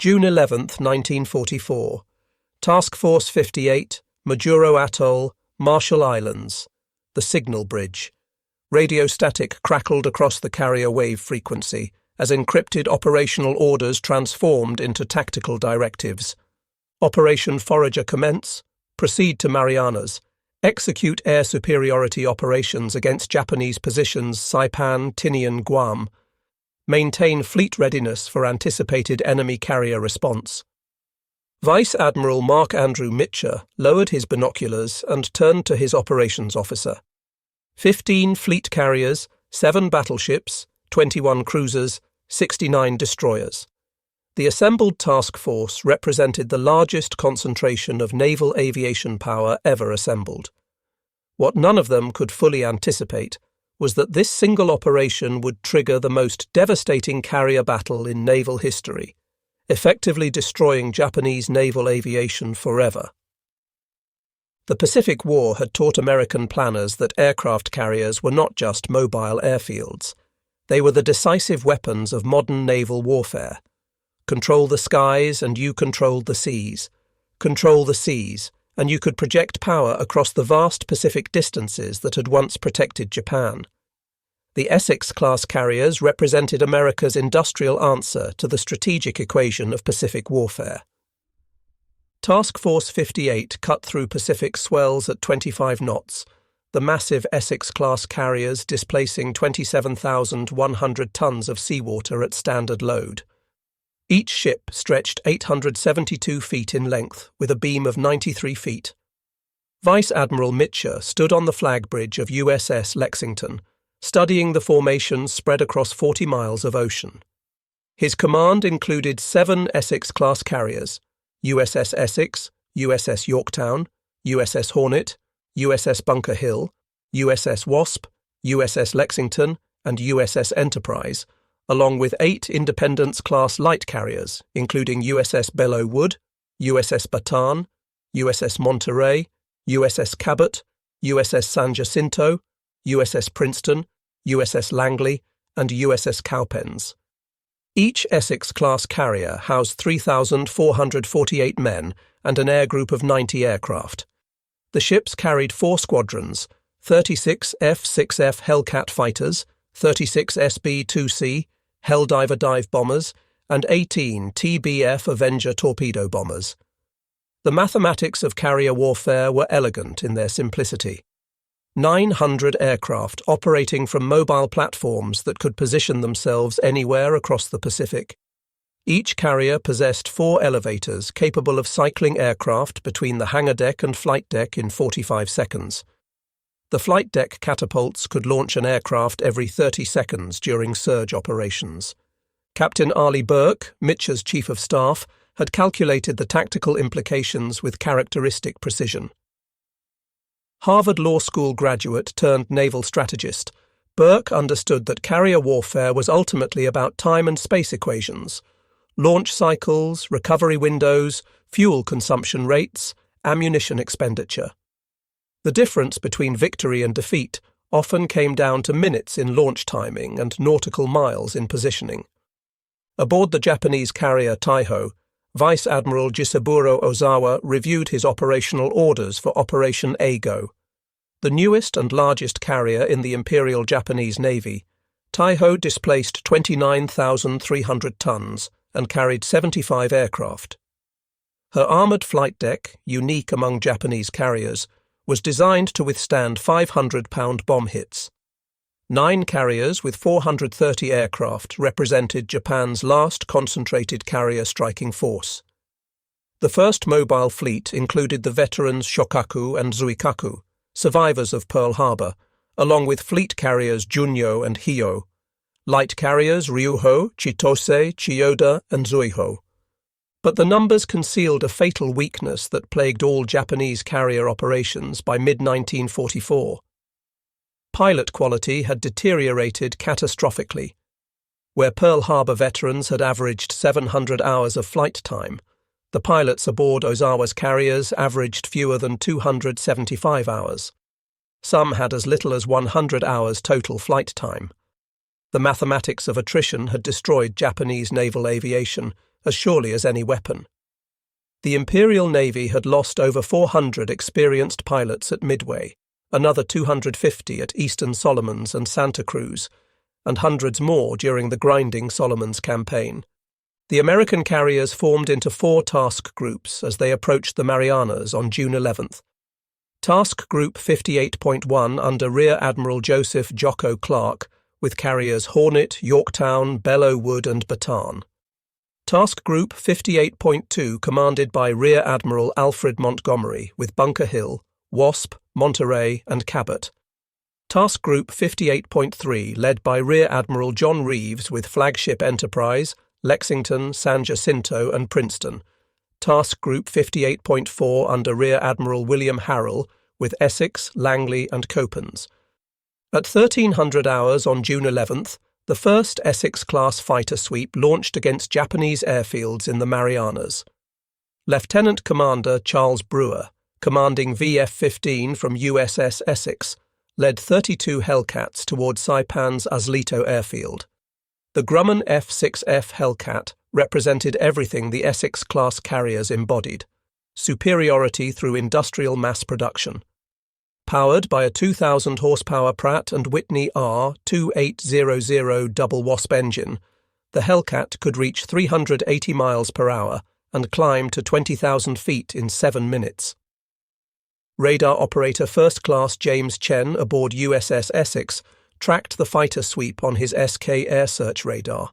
June 11, 1944. Task Force 58, Majuro Atoll, Marshall Islands. The signal bridge. Radio static crackled across the carrier wave frequency as encrypted operational orders transformed into tactical directives. Operation Forager commence. Proceed to Marianas. Execute air superiority operations against Japanese positions Saipan, Tinian, Guam. Maintain fleet readiness for anticipated enemy carrier response. Vice Admiral Marc Andrew Mitscher lowered his binoculars and turned to his operations officer. 15 fleet carriers, 7 battleships, 21 cruisers, 69 destroyers. The assembled task force represented the largest concentration of naval aviation power ever assembled. What none of them could fully anticipate was that this single operation would trigger the most devastating carrier battle in naval history, effectively destroying Japanese naval aviation forever. The Pacific War had taught American planners that aircraft carriers were not just mobile airfields. They were the decisive weapons of modern naval warfare. Control the skies and you controlled the seas. Control the seas and you could project power across the vast Pacific distances that had once protected Japan. The Essex-Class carriers represented America's industrial answer to the strategic equation of Pacific warfare. Task Force 58 cut through Pacific swells at 25 knots, the massive Essex-Class carriers displacing 27,100 tons of seawater at standard load. Each ship stretched 872 feet in length, with a beam of 93 feet. Vice Admiral Mitscher stood on the flag bridge of USS Lexington, studying the formations spread across 40 miles of ocean. His command included 7 Essex-Class carriers: USS Essex, USS Yorktown, USS Hornet, USS Bunker Hill, USS Wasp, USS Lexington, and USS Enterprise, along with 8 Independence-class light carriers, including USS Belleau Wood, USS Bataan, USS Monterey, USS Cabot, USS San Jacinto, USS Princeton, USS Langley, and USS Cowpens. Each Essex-class carrier housed 3,448 men and an air group of 90 aircraft. The ships carried 4 squadrons, 36 F6F Hellcat fighters, 36 SB-2C Helldiver dive bombers, and 18 TBF Avenger torpedo bombers. The mathematics of carrier warfare were elegant in their simplicity. 900 aircraft operating from mobile platforms that could position themselves anywhere across the Pacific. Each carrier possessed 4 elevators capable of cycling aircraft between the hangar deck and flight deck in 45 seconds. The flight deck catapults could launch an aircraft every 30 seconds during surge operations. Captain Arleigh Burke, Mitscher's chief of staff, had calculated the tactical implications with characteristic precision. Harvard Law School graduate turned naval strategist, Burke understood that carrier warfare was ultimately about time and space equations: launch cycles, recovery windows, fuel consumption rates, ammunition expenditure. The difference between victory and defeat often came down to minutes in launch timing and nautical miles in positioning. Aboard the Japanese carrier Taiho, Vice Admiral Jisaburo Ozawa reviewed his operational orders for Operation A-Go. The newest and largest carrier in the Imperial Japanese Navy, Taiho displaced 29,300 tons and carried 75 aircraft. Her armoured flight deck, unique among Japanese carriers, was designed to withstand 500-pound bomb hits. 9 carriers with 430 aircraft represented Japan's last concentrated carrier striking force. The first mobile fleet included the veterans Shokaku and Zuikaku, survivors of Pearl Harbor, along with fleet carriers Junyo and Hyo, light carriers Ryuho, Chitose, Chiyoda, and Zuiho. But the numbers concealed a fatal weakness that plagued all Japanese carrier operations by mid-1944. Pilot quality had deteriorated catastrophically. Where Pearl Harbor veterans had averaged 700 hours of flight time, the pilots aboard Ozawa's carriers averaged fewer than 275 hours. Some had as little as 100 hours total flight time. The mathematics of attrition had destroyed Japanese naval aviation, as surely as any weapon. The Imperial Navy had lost over 400 experienced pilots at Midway, another 250 at Eastern Solomons and Santa Cruz, and hundreds more during the grinding Solomons campaign. The American carriers formed into 4 task groups as they approached the Marianas on June 11th. Task Group 58.1 under Rear Admiral Joseph "Jocko" Clark, with carriers Hornet, Yorktown, Belleau Wood and Bataan. Task Group 58.2 commanded by Rear Admiral Alfred Montgomery, with Bunker Hill, Wasp, Monterey and Cabot. Task Group 58.3 led by Rear Admiral John Reeves, with Flagship Enterprise, Lexington, San Jacinto and Princeton. Task Group 58.4 under Rear Admiral William Harrell, with Essex, Langley and Copens. At 1300 hours on June 11th, the first Essex-Class fighter sweep launched against Japanese airfields in the Marianas. Lieutenant Commander Charles Brewer, commanding VF-15 from USS Essex, led 32 Hellcats toward Saipan's Azlito airfield. The Grumman F6F Hellcat represented everything the Essex-Class carriers embodied: superiority through industrial mass production. Powered by a 2,000 horsepower Pratt & Whitney R2800 double Wasp engine, the Hellcat could reach 380 miles per hour and climb to 20,000 feet in 7 minutes. Radar operator First Class James Chen aboard USS Essex tracked the fighter sweep on his SK air search radar.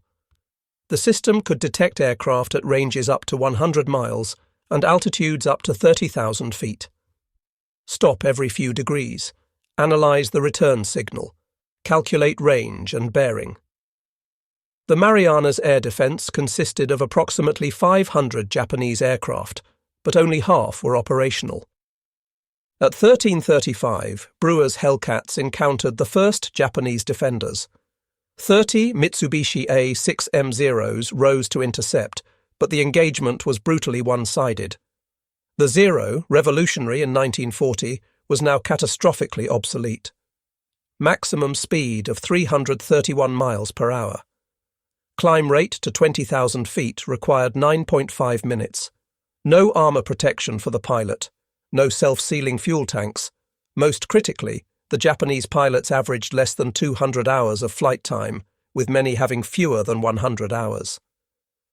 The system could detect aircraft at ranges up to 100 miles and altitudes up to 30,000 feet. Stop every few degrees, analyze the return signal, calculate range and bearing. The Marianas air defense consisted of approximately 500 Japanese aircraft, but only half were operational. At 1335, Brewer's Hellcats encountered the first Japanese defenders. 30 Mitsubishi A6M0s rose to intercept, but the engagement was brutally one-sided. The Zero, revolutionary in 1940, was now catastrophically obsolete. Maximum speed of 331 miles per hour. Climb rate to 20,000 feet required 9.5 minutes. No armor protection for the pilot. No self-sealing fuel tanks. Most critically, the Japanese pilots averaged less than 200 hours of flight time, with many having fewer than 100 hours.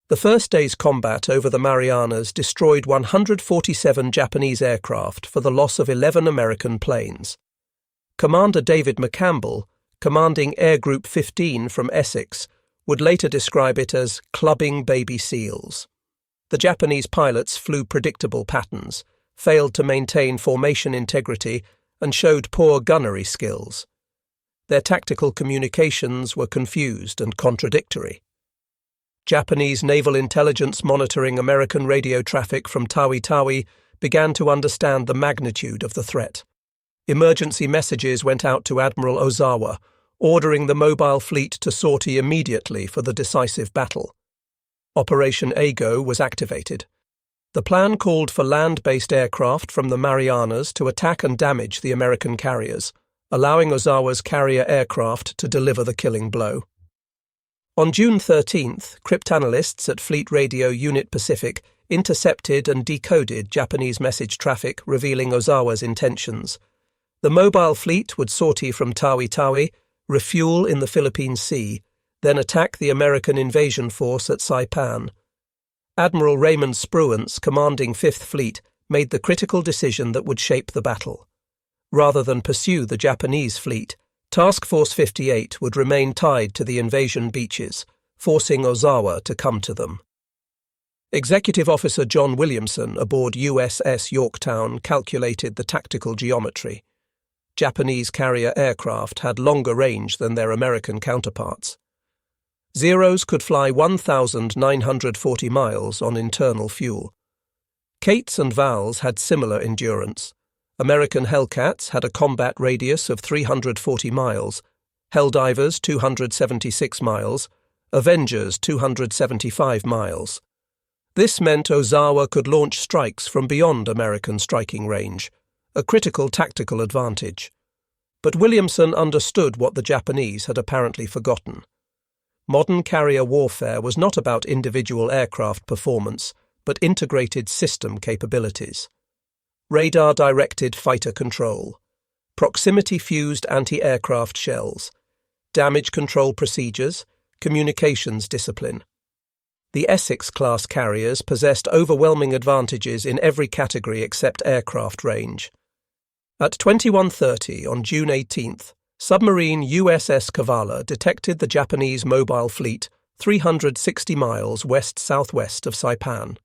The first day's combat over the Marianas destroyed 147 Japanese aircraft for the loss of 11 American planes. Commander David McCampbell, commanding Air Group 15 from Essex, would later describe it as clubbing baby seals. The Japanese pilots flew predictable patterns, failed to maintain formation integrity, and showed poor gunnery skills. Their tactical communications were confused and contradictory. Japanese naval intelligence monitoring American radio traffic from Tawi-Tawi began to understand the magnitude of the threat. Emergency messages went out to Admiral Ozawa, ordering the mobile fleet to sortie immediately for the decisive battle. Operation Ago was activated. The plan called for land-based aircraft from the Marianas to attack and damage the American carriers, allowing Ozawa's carrier aircraft to deliver the killing blow. On June 13th, cryptanalysts at Fleet Radio Unit Pacific intercepted and decoded Japanese message traffic revealing Ozawa's intentions. The mobile fleet would sortie from Tawi-Tawi, refuel in the Philippine Sea, then attack the American invasion force at Saipan. Admiral Raymond Spruance, commanding 5th Fleet, made the critical decision that would shape the battle. Rather than pursue the Japanese fleet, Task Force 58 would remain tied to the invasion beaches, forcing Ozawa to come to them. Executive Officer John Williamson aboard USS Yorktown calculated the tactical geometry. Japanese carrier aircraft had longer range than their American counterparts. Zeros could fly 1,940 miles on internal fuel. Kates and Vals had similar endurance. American Hellcats had a combat radius of 340 miles, Helldivers 276 miles, Avengers 275 miles. This meant Ozawa could launch strikes from beyond American striking range, a critical tactical advantage. But Williamson understood what the Japanese had apparently forgotten. Modern carrier warfare was not about individual aircraft performance, but integrated system capabilities. Radar-directed fighter control, proximity-fused anti-aircraft shells, damage control procedures, communications discipline. The Essex-Class carriers possessed overwhelming advantages in every category except aircraft range. At 21:30 on June 18th, submarine USS Kavala detected the Japanese mobile fleet 360 miles west-southwest of Saipan.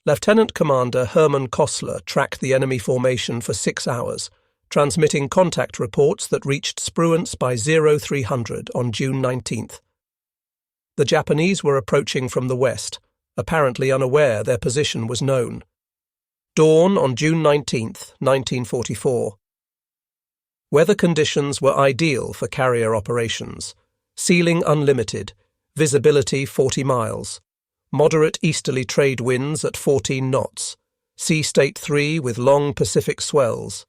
Lieutenant Commander Hermann Kossler tracked the enemy formation for 6 hours, transmitting contact reports that reached Spruance by 0300 on June 19th. The Japanese were approaching from the west, apparently unaware their position was known. Dawn on June 19th, 1944. Weather conditions were ideal for carrier operations. Ceiling unlimited, visibility 40 miles. Moderate easterly trade winds at 14 knots. Sea state 3 with long Pacific swells.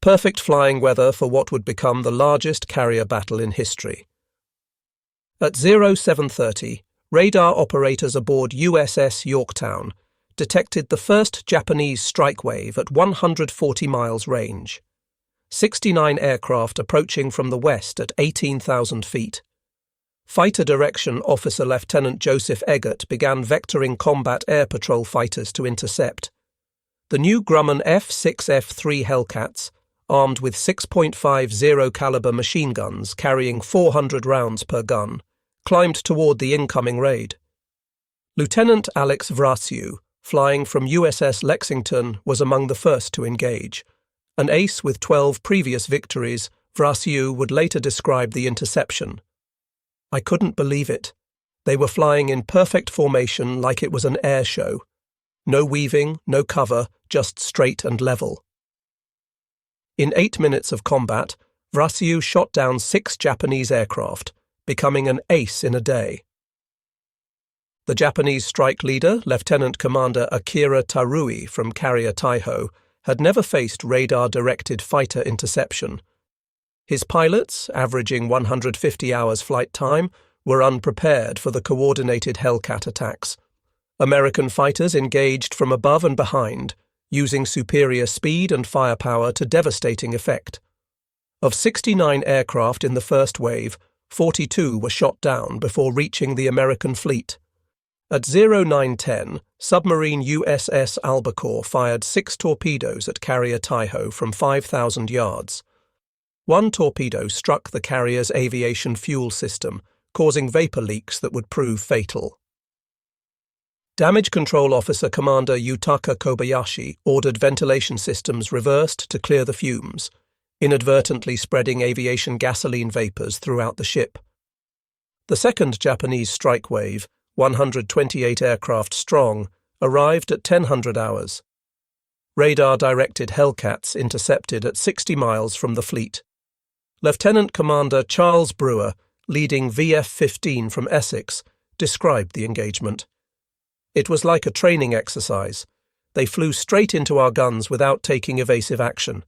Perfect flying weather for what would become the largest carrier battle in history. At 0730, radar operators aboard USS Yorktown detected the first Japanese strike wave at 140 miles range. 69 aircraft approaching from the west at 18,000 feet. Fighter Direction Officer Lieutenant Joseph Eggert began vectoring combat air patrol fighters to intercept. The new Grumman F6F Hellcats, armed with 6.50 caliber machine guns carrying 400 rounds per gun, climbed toward the incoming raid. Lieutenant Alex Vraciu, flying from USS Lexington, was among the first to engage. An ace with 12 previous victories, Vraciu would later describe the interception. I couldn't believe it. They were flying in perfect formation like it was an air show. No weaving, no cover, just straight and level. In 8 minutes of combat, Vraciu shot down 6 Japanese aircraft, becoming an ace in a day. The Japanese strike leader, Lieutenant Commander Akira Tarui from carrier Taiho, had never faced radar-directed fighter interception. His pilots, averaging 150 hours flight time, were unprepared for the coordinated Hellcat attacks. American fighters engaged from above and behind, using superior speed and firepower to devastating effect. Of 69 aircraft in the first wave, 42 were shot down before reaching the American fleet. At 0910, submarine USS Albacore fired 6 torpedoes at carrier Taiho from 5,000 yards. One torpedo struck the carrier's aviation fuel system, causing vapor leaks that would prove fatal. Damage Control Officer Commander Yutaka Kobayashi ordered ventilation systems reversed to clear the fumes, inadvertently spreading aviation gasoline vapors throughout the ship. The second Japanese strike wave, 128 aircraft strong, arrived at 1000 hours. Radar-directed Hellcats intercepted at 60 miles from the fleet. Lieutenant Commander Charles Brewer, leading VF-15 from Essex, described the engagement. It was like a training exercise. They flew straight into our guns without taking evasive action.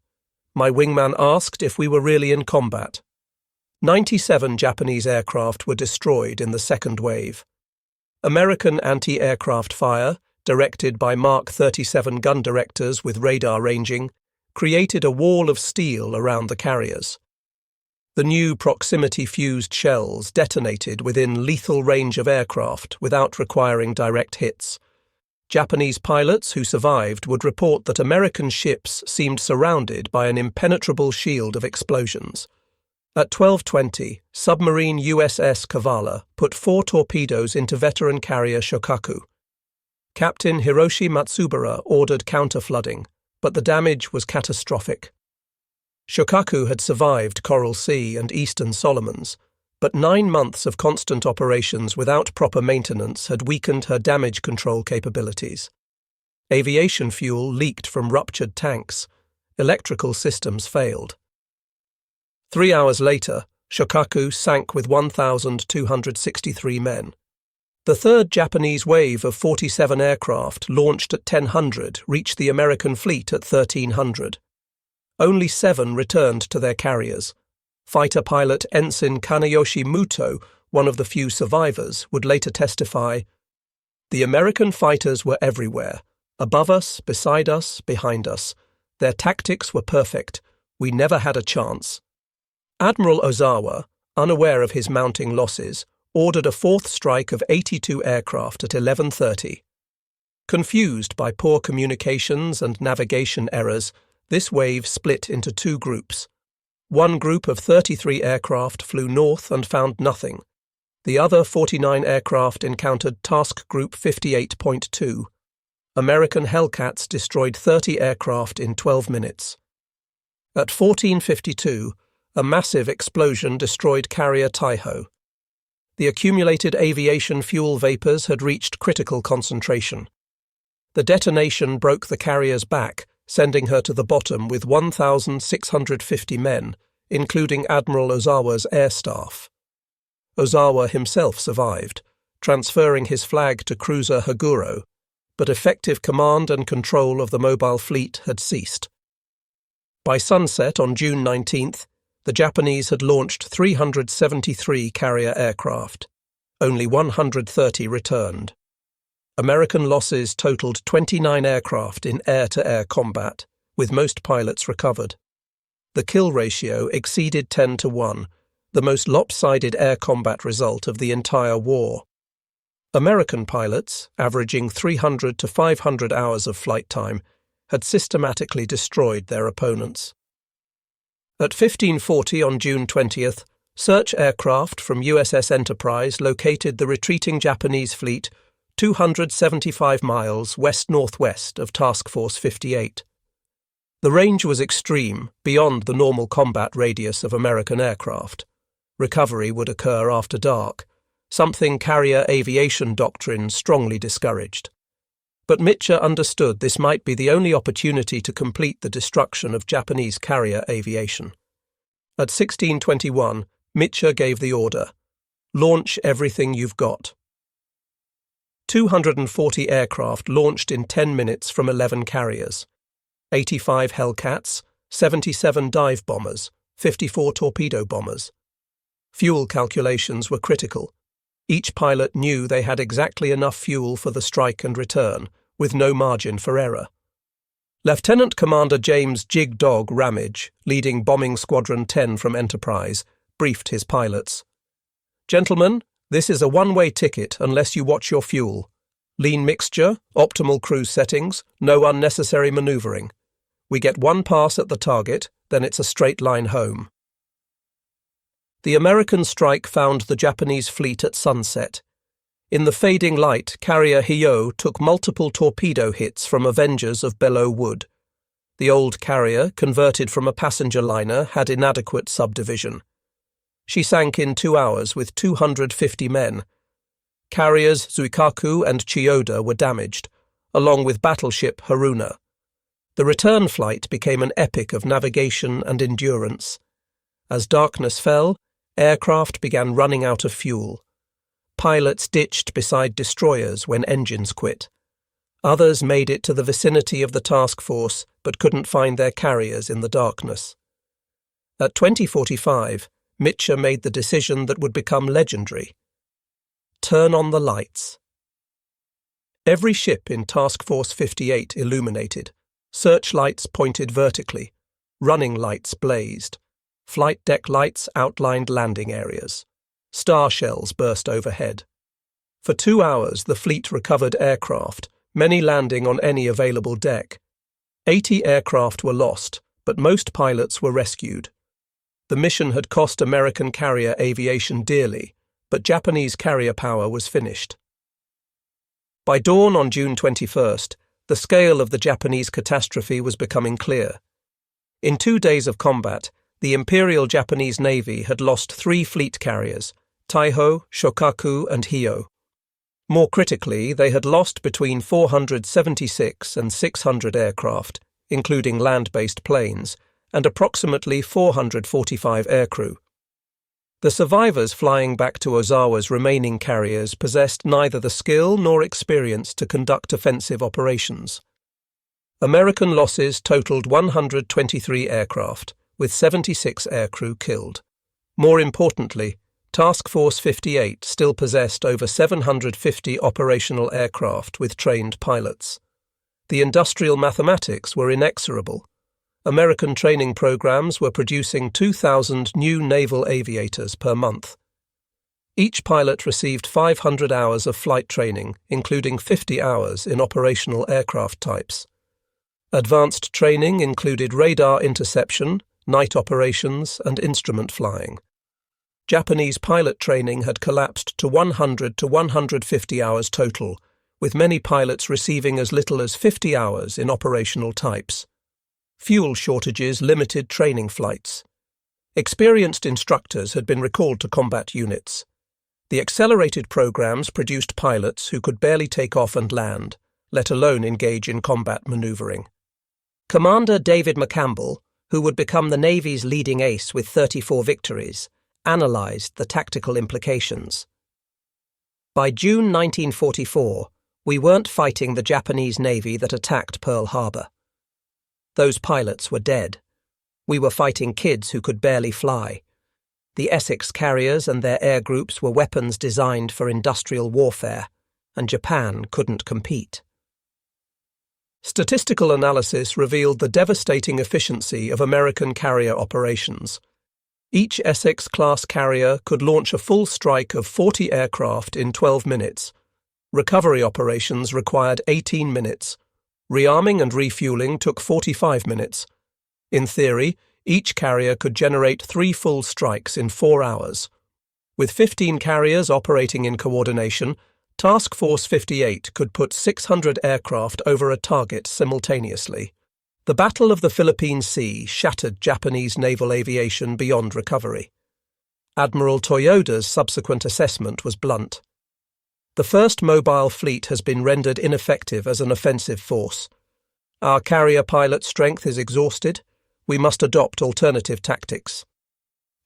My wingman asked if we were really in combat. 97 Japanese aircraft were destroyed in the second wave. American anti-aircraft fire, directed by Mark 37 gun directors with radar ranging, created a wall of steel around the carriers. The new proximity-fused shells detonated within lethal range of aircraft without requiring direct hits. Japanese pilots who survived would report that American ships seemed surrounded by an impenetrable shield of explosions. At 12:20, submarine USS Kavala put 4 torpedoes into veteran carrier Shokaku. Captain Hiroshi Matsubara ordered counter-flooding, but the damage was catastrophic. Shokaku had survived Coral Sea and Eastern Solomons, but 9 months of constant operations without proper maintenance had weakened her damage control capabilities. Aviation fuel leaked from ruptured tanks. Electrical systems failed. 3 hours later, Shokaku sank with 1,263 men. The third Japanese wave of 47 aircraft launched at 1000 reached the American fleet at 1300. Only 7 returned to their carriers. Fighter pilot Ensign Kanayoshi Muto one of the few survivors, would later testify, "The American fighters were everywhere, above us, beside us, behind us. Their tactics were perfect. We never had a chance." Admiral Ozawa, unaware of his mounting losses, ordered a fourth strike of 82 aircraft at 11:30. Confused by poor communications and navigation errors, this wave split into two groups. One group of 33 aircraft flew north and found nothing. The other 49 aircraft encountered Task Group 58.2. American Hellcats destroyed 30 aircraft in 12 minutes. At 14:52, a massive explosion destroyed carrier Taiho. The accumulated aviation fuel vapors had reached critical concentration. The detonation broke the carrier's back, sending her to the bottom with 1,650 men, including Admiral Ozawa's air staff. Ozawa himself survived, transferring his flag to cruiser Haguro, but effective command and control of the mobile fleet had ceased. By sunset on June 19th, the Japanese had launched 373 carrier aircraft. Only 130 returned. American losses totaled 29 aircraft in air-to-air combat, with most pilots recovered. The kill ratio exceeded 10-1, the most lopsided air combat result of the entire war. American pilots, averaging 300 to 500 hours of flight time, had systematically destroyed their opponents. At 15:40 on June 20th, search aircraft from USS Enterprise located the retreating Japanese fleet 275 miles west-northwest of Task Force 58. The range was extreme, beyond the normal combat radius of American aircraft. Recovery would occur after dark, something carrier aviation doctrine strongly discouraged. But Mitscher understood this might be the only opportunity to complete the destruction of Japanese carrier aviation. At 16:21, Mitscher gave the order, "Launch everything you've got." 240 aircraft launched in 10 minutes from 11 carriers. 85 Hellcats, 77 dive bombers, 54 torpedo bombers. Fuel calculations were critical. Each pilot knew they had exactly enough fuel for the strike and return, with no margin for error. Lieutenant Commander James Jig Dog Ramage, leading Bombing Squadron 10 from Enterprise, briefed his pilots. "Gentlemen, this is a one-way ticket unless you watch your fuel. Lean mixture, optimal cruise settings, no unnecessary manoeuvring. We get one pass at the target, then it's a straight line home." The American strike found the Japanese fleet at sunset. In the fading light, carrier Hyo took multiple torpedo hits from Avengers of Belleau Wood. The old carrier, converted from a passenger liner, had inadequate subdivision. She sank in 2 hours with 250 men. Carriers Shokaku and Chiyoda were damaged, along with battleship Haruna. The return flight became an epic of navigation and endurance. As darkness fell, aircraft began running out of fuel. Pilots ditched beside destroyers when engines quit. Others made it to the vicinity of the task force but couldn't find their carriers in the darkness. At 20:45, Mitscher made the decision that would become legendary. Turn on the lights. Every ship in Task Force 58 illuminated. Searchlights pointed vertically. Running lights blazed. Flight deck lights outlined landing areas. Star shells burst overhead. For 2 hours the fleet recovered aircraft, many landing on any available deck. 80 aircraft were lost, but most pilots were rescued. The mission had cost American carrier aviation dearly, but Japanese carrier power was finished. By dawn on June 21st, the scale of the Japanese catastrophe was becoming clear. In 2 days of combat, the Imperial Japanese Navy had lost 3 fleet carriers, Taiho, Shokaku, and Hyo. More critically, they had lost between 476 and 600 aircraft, including land-based planes, and approximately 445 aircrew. The survivors flying back to Ozawa's remaining carriers possessed neither the skill nor experience to conduct offensive operations. American losses totaled 123 aircraft, with 76 aircrew killed. More importantly, Task Force 58 still possessed over 750 operational aircraft with trained pilots. The industrial mathematics were inexorable. American training programs were producing 2,000 new naval aviators per month. Each pilot received 500 hours of flight training, including 50 hours in operational aircraft types. Advanced training included radar interception, night operations, and instrument flying. Japanese pilot training had collapsed to 100 to 150 hours total, with many pilots receiving as little as 50 hours in operational types. Fuel shortages limited training flights. Experienced instructors had been recalled to combat units. The accelerated programs produced pilots who could barely take off and land, let alone engage in combat maneuvering. Commander David McCampbell, who would become the Navy's leading ace with 34 victories, analysed the tactical implications. By June 1944, we weren't fighting the Japanese Navy that attacked Pearl Harbor. Those pilots were dead. We were fighting kids who could barely fly. The Essex carriers and their air groups were weapons designed for industrial warfare, and Japan couldn't compete. Statistical analysis revealed the devastating efficiency of American carrier operations. Each Essex-Class carrier could launch a full strike of 40 aircraft in 12 minutes. Recovery operations required 18 minutes. Rearming and refueling took 45 minutes. In theory, each carrier could generate 3 full strikes in 4 hours. With 15 carriers operating in coordination, Task Force 58 could put 600 aircraft over a target simultaneously. The Battle of the Philippine Sea shattered Japanese naval aviation beyond recovery. Admiral Toyoda's subsequent assessment was blunt. The first mobile fleet has been rendered ineffective as an offensive force. Our carrier pilot strength is exhausted. We must adopt alternative tactics.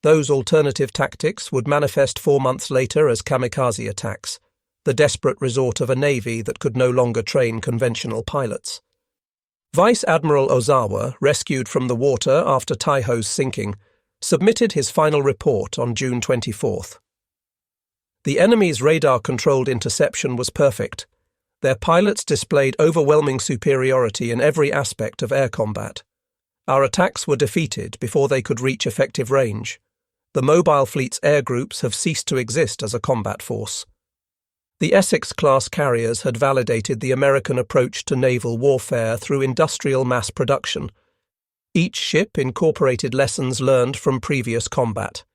Those alternative tactics would manifest 4 months later as kamikaze attacks, the desperate resort of a navy that could no longer train conventional pilots. Vice Admiral Ozawa, rescued from the water after Taiho's sinking, submitted his final report on June 24th. The enemy's radar-controlled interception was perfect. Their pilots displayed overwhelming superiority in every aspect of air combat. Our attacks were defeated before they could reach effective range. The mobile fleet's air groups have ceased to exist as a combat force. The Essex-Class carriers had validated the American approach to naval warfare through industrial mass production. Each ship incorporated lessons learned from previous combat.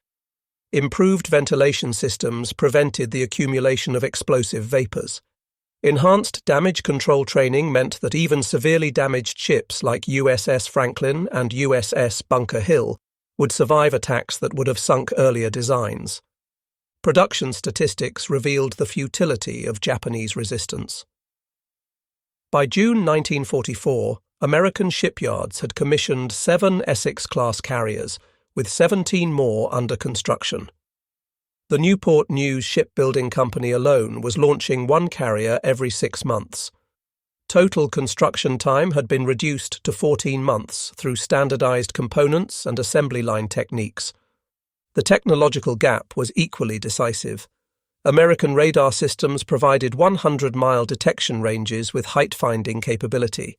Improved ventilation systems prevented the accumulation of explosive vapors. Enhanced damage control training meant that even severely damaged ships like USS Franklin and USS Bunker Hill would survive attacks that would have sunk earlier designs. Production statistics revealed the futility of Japanese resistance. By June 1944, American shipyards had commissioned 7 Essex-Class carriers, with 17 more under construction. The Newport News Shipbuilding Company alone was launching 1 carrier every 6 months. Total construction time had been reduced to 14 months through standardized components and assembly line techniques. The technological gap was equally decisive. American radar systems provided 100-mile detection ranges with height-finding capability.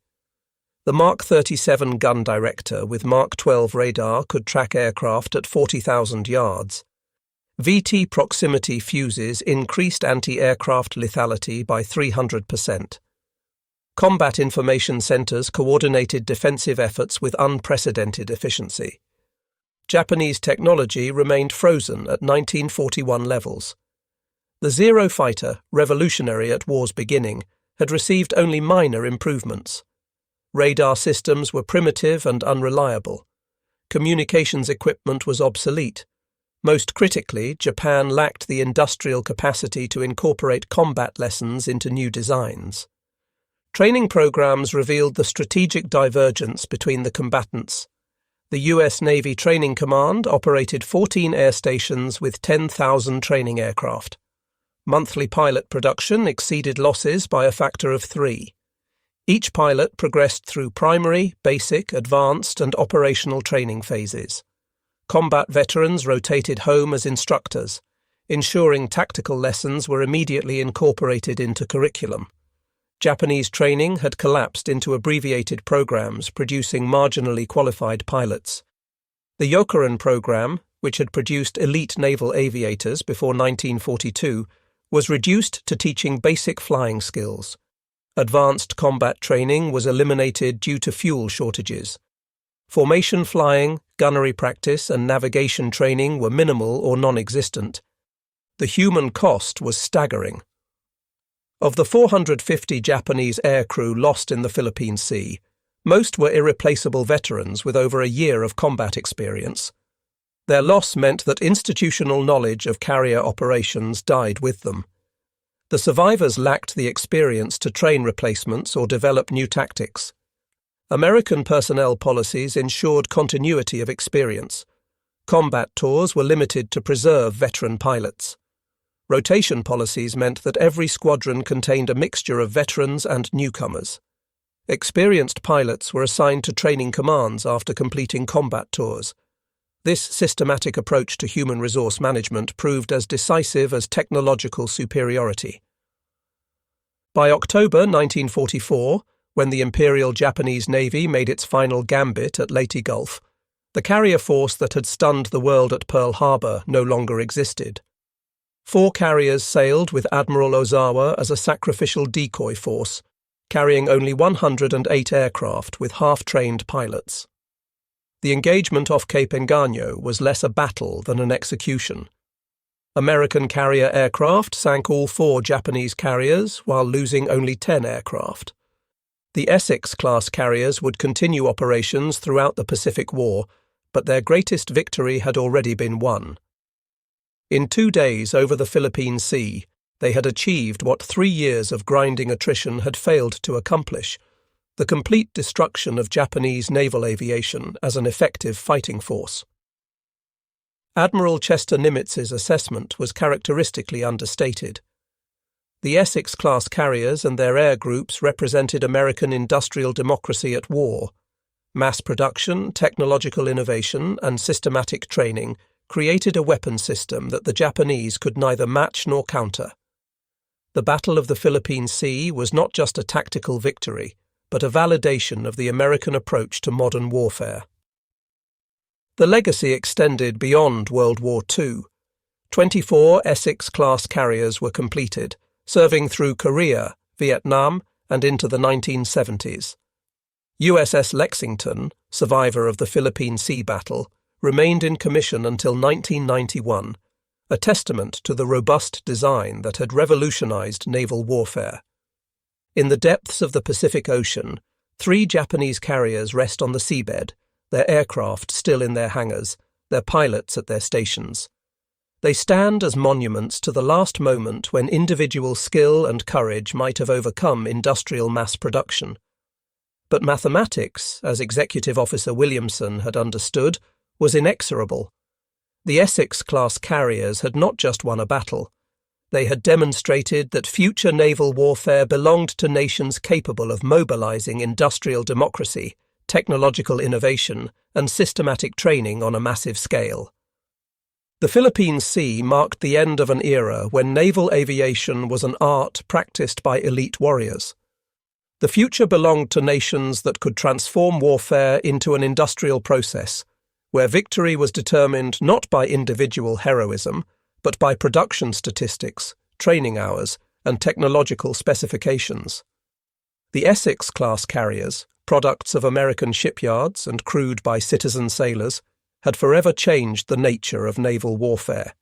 The Mark 37 gun director with Mark 12 radar could track aircraft at 40,000 yards. VT proximity fuses increased anti-aircraft lethality by 300%. Combat information centers coordinated defensive efforts with unprecedented efficiency. Japanese technology remained frozen at 1941 levels. The Zero fighter, revolutionary at war's beginning, had received only minor improvements. Radar systems were primitive and unreliable. Communications equipment was obsolete. Most critically, Japan lacked the industrial capacity to incorporate combat lessons into new designs. Training programs revealed the strategic divergence between the combatants. The U.S. Navy Training Command operated 14 air stations with 10,000 training aircraft. Monthly pilot production exceeded losses by a factor of 3. Each pilot progressed through primary, basic, advanced, and operational training phases. Combat veterans rotated home as instructors. ensuring tactical lessons were immediately incorporated into curriculum. Japanese training had collapsed into abbreviated programs producing marginally qualified pilots. The Yokoren program, which had produced elite naval aviators before 1942, was reduced to teaching basic flying skills. Advanced combat training was eliminated due to fuel shortages. Formation flying, gunnery practice, and navigation training were minimal or non-existent. The human cost was staggering. Of the 450 Japanese aircrew lost in the Philippine Sea, most were irreplaceable veterans with over a year of combat experience. Their loss meant that institutional knowledge of carrier operations died with them. The survivors lacked the experience to train replacements or develop new tactics. American personnel policies ensured continuity of experience. Combat tours were limited to preserve veteran pilots. Rotation policies meant that every squadron contained a mixture of veterans and newcomers. Experienced pilots were assigned to training commands after completing combat tours. This systematic approach to human resource management proved as decisive as technological superiority. By October 1944, when the Imperial Japanese Navy made its final gambit at Leyte Gulf, the carrier force that had stunned the world at Pearl Harbor no longer existed. 4 carriers sailed with Admiral Ozawa as a sacrificial decoy force, carrying only 108 aircraft with half-trained pilots. The engagement off Cape Engano was less a battle than an execution. American carrier aircraft sank all 4 Japanese carriers while losing only 10 aircraft. The Essex-Class carriers would continue operations throughout the Pacific War, but their greatest victory had already been won. In 2 days over the Philippine Sea, they had achieved what 3 years of grinding attrition had failed to accomplish: the complete destruction of Japanese naval aviation as an effective fighting force. Admiral Chester Nimitz's assessment was characteristically understated. The Essex-class carriers and their air groups represented American industrial democracy at war. Mass production, technological innovation, and systematic training created a weapon system that the Japanese could neither match nor counter. The Battle of the Philippine Sea was not just a tactical victory, but a validation of the American approach to modern warfare. The legacy extended beyond World War II. 24 Essex-class carriers were completed, serving through Korea, Vietnam, and into the 1970s. USS Lexington, survivor of the Philippine Sea battle, remained in commission until 1991, a testament to the robust design that had revolutionized naval warfare. In the depths of the Pacific Ocean, 3 Japanese carriers rest on the seabed, their aircraft still in their hangars, their pilots at their stations. They stand as monuments to the last moment when individual skill and courage might have overcome industrial mass production. But mathematics, as Executive Officer Williamson had understood, was inexorable. The Essex-class carriers had not just won a battle. They had demonstrated that future naval warfare belonged to nations capable of mobilizing industrial democracy, technological innovation, and systematic training on a massive scale. The Philippine Sea marked the end of an era when naval aviation was an art practiced by elite warriors. The future belonged to nations that could transform warfare into an industrial process, where victory was determined not by individual heroism, but by production statistics, training hours, and technological specifications. The Essex-class carriers, products of American shipyards and crewed by citizen sailors, had forever changed the nature of naval warfare.